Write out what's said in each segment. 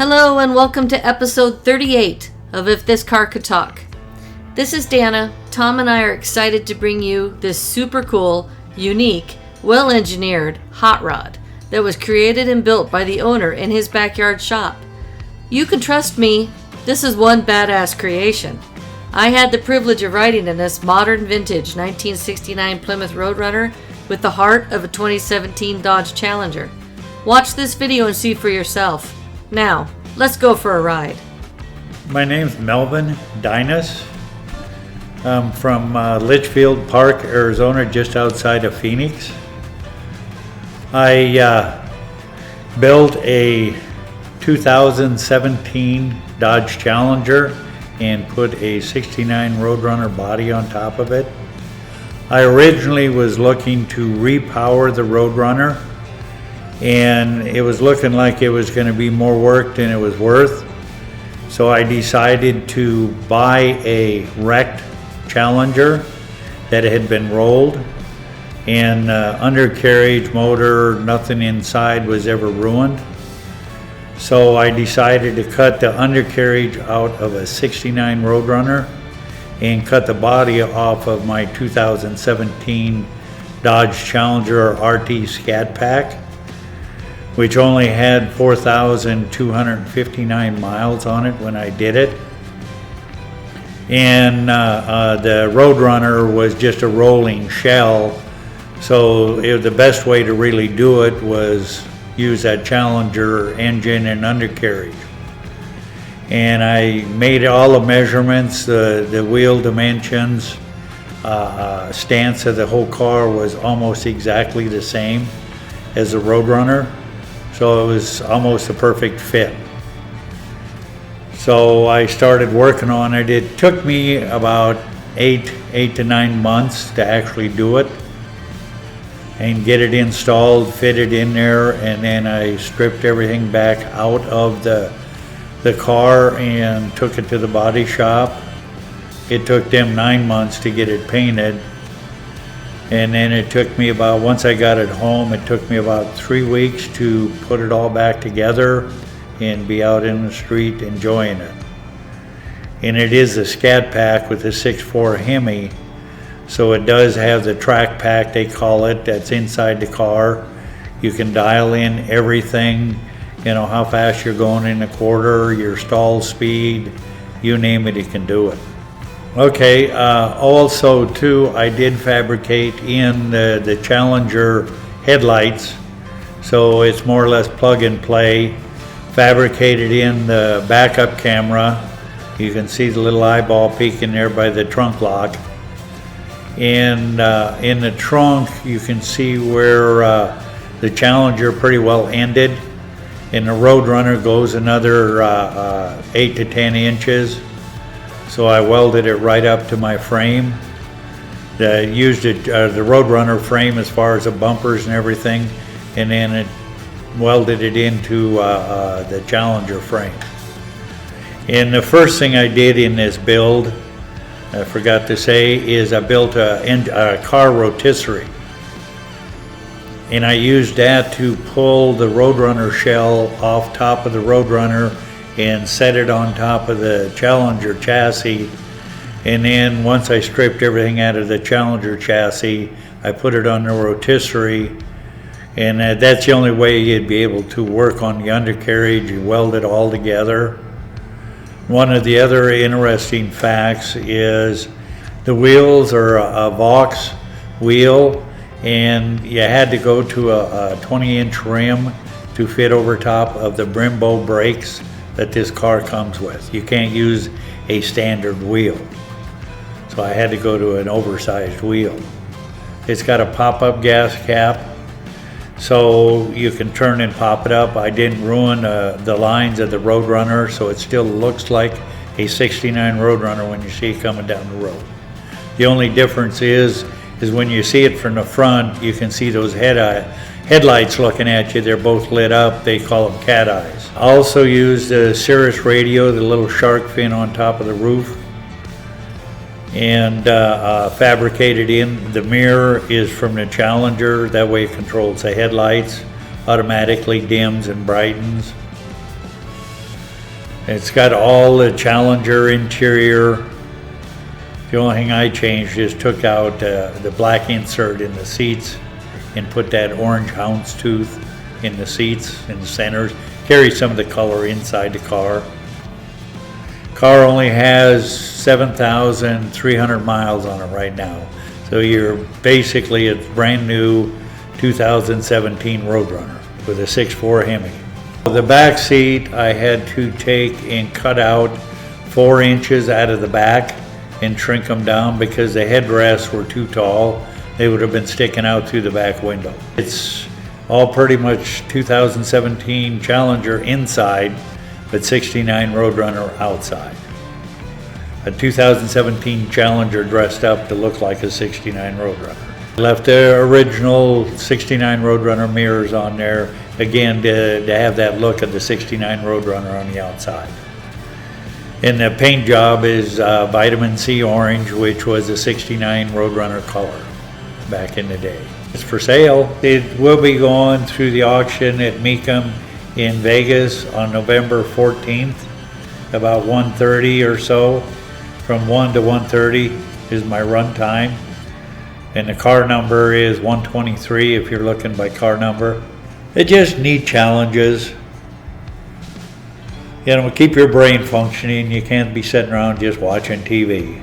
Hello and welcome to episode 38 of If This Car Could Talk. This is Dana. Tom and I are excited to bring you this super cool, unique, well-engineered hot rod that was created and built by the owner in his backyard shop. You can trust me, this is one badass creation. I had the privilege of riding in this modern vintage 1969 Plymouth Roadrunner with the heart of a 2017 Dodge Challenger. Watch this video and see for yourself. Now, let's go for a ride. My name's Melvin Dinas. I'm from Litchfield Park, Arizona, just outside of Phoenix. I built a 2017 Dodge Challenger and put a 69 Roadrunner body on top of it. I originally was looking to repower the Roadrunner, and it was looking like it was going to be more work than it was worth. So I decided to buy a wrecked Challenger that had been rolled, and undercarriage, motor, nothing inside was ever ruined. So I decided to cut the undercarriage out of a 69 Roadrunner and cut the body off of my 2017 Dodge Challenger RT Scat Pack, which only had 4,259 miles on it when I did it. And the Roadrunner was just a rolling shell, so the best way to really do it was use that Challenger engine and undercarriage. And I made all the measurements, the wheel dimensions, stance of the whole car was almost exactly the same as the Roadrunner. So it was almost a perfect fit. So I started working on it. It took me about eight to 9 months to actually do it and get it installed, fit it in there, and then I stripped everything back out of the car and took it to the body shop. It took them 9 months to get it painted. And then it took me once I got it home, it took me about 3 weeks to put it all back together and be out in the street enjoying it. And it is the Scat Pack with the 6.4 Hemi, so it does have the track pack, they call it, that's inside the car. You can dial in everything, you know, how fast you're going in a quarter, your stall speed, you name it, it can do it. Okay, also too, I did fabricate in the Challenger headlights, so it's more or less plug and play. Fabricated in the backup camera. You can see the little eyeball peeking there by the trunk lock. And in the trunk, you can see where the Challenger pretty well ended, and the Roadrunner goes another 8 to 10 inches. So I welded it right up to my frame. Used the Roadrunner frame as far as the bumpers and everything, and then it welded it into the Challenger frame. And the first thing I did in this build, I forgot to say, is I built a car rotisserie. And I used that to pull the Roadrunner shell off top of the Roadrunner and set it on top of the Challenger chassis. And then once I stripped everything out of the Challenger chassis, I put it on the rotisserie, and that's the only way you'd be able to work on the undercarriage. You weld it all together. One of the other interesting facts is the wheels are a Vaux wheel, and you had to go to a 20-inch rim to fit over top of the Brembo brakes that this car comes with. You can't use a standard wheel. So I had to go to an oversized wheel. It's got a pop-up gas cap, so you can turn and pop it up. I didn't ruin the lines of the Roadrunner, so it still looks like a 69 Roadrunner when you see it coming down the road. The only difference is when you see it from the front, you can see those headlights looking at you. They're both lit up. They call them cat eyes. I also used the Cirrus radio, the little shark fin on top of the roof, and fabricated in. The mirror is from the Challenger. That way it controls the headlights, automatically dims and brightens. It's got all the Challenger interior. The only thing I changed is took out the black insert in the seats and put that orange houndstooth in the seats and the centers. Carry some of the color inside the car. Car only has 7,300 miles on it right now. So you're basically a brand new 2017 Roadrunner with a 6.4 Hemi. The back seat I had to take and cut out 4 inches out of the back and shrink them down because the headrests were too tall. They would have been sticking out through the back window. It's all pretty much 2017 Challenger inside, but 69 Roadrunner outside. A 2017 Challenger dressed up to look like a 69 Roadrunner. Left the original 69 Roadrunner mirrors on there, again to have that look of the 69 Roadrunner on the outside. And the paint job is vitamin C orange, which was a 69 Roadrunner color back in the day. It's for sale. It will be going through the auction at Mecum in Vegas on November 14th, about 1:30 or so. From 1 to 1:30 is my run time. And the car number is 123 if you're looking by car number. They just need challenges. You know, keep your brain functioning. You can't be sitting around just watching TV.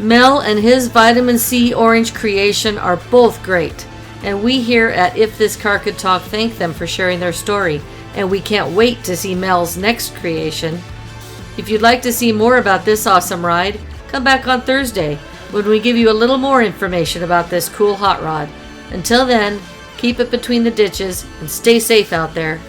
Mel and his vitamin C orange creation are both great, and we here at If This Car Could Talk thank them for sharing their story, and we can't wait to see Mel's next creation. If you'd like to see more about this awesome ride, come back on Thursday when we give you a little more information about this cool hot rod. Until then, keep it between the ditches and stay safe out there.